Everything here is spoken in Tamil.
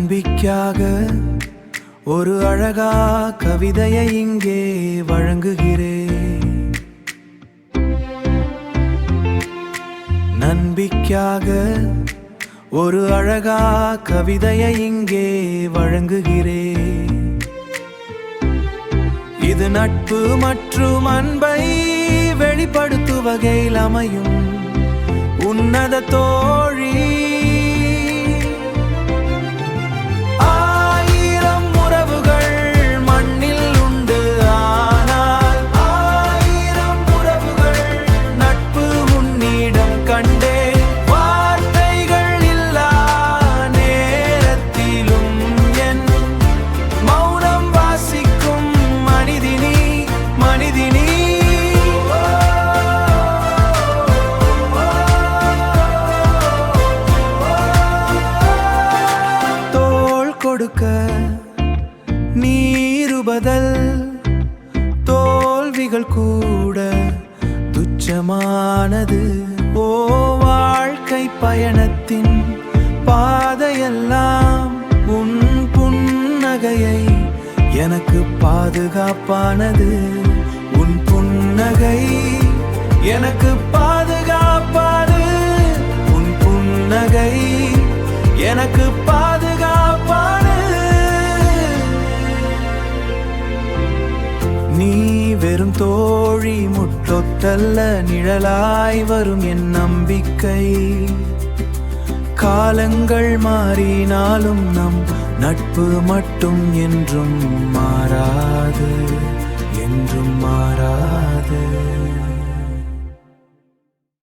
நம்பிக்கையாக ஒரு அழகா கவிதையை இங்கே வழங்குகிறேன். நம்பிக்கையாக ஒரு அழகா கவிதையை இங்கே வழங்குகிறேன். இது நட்பு மற்றும் அன்பை வெளிப்படுத்தும் வகையில் அமையும் உன்னத தோழி. கொடுக்க நீருபதல் தோல்விகள் கூட துச்சமானது. ஓ வாழ்க்கை பயணத்தின் பாதையெல்லாம் உன் புன்னகையை எனக்கு பாதுகாப்பானது. உன் புன்னகை எனக்கு பாதுகாப்பானது. உன் புன்னகை எனக்கு பாதுகாப்பானது. நீ வெறும் தோழி முற்றொத்தல்ல, நிழலாய் வரும் என் நம்பிக்கை. காலங்கள் மாறினாலும் நம் நட்பு மட்டும் என்றும் மாறாது.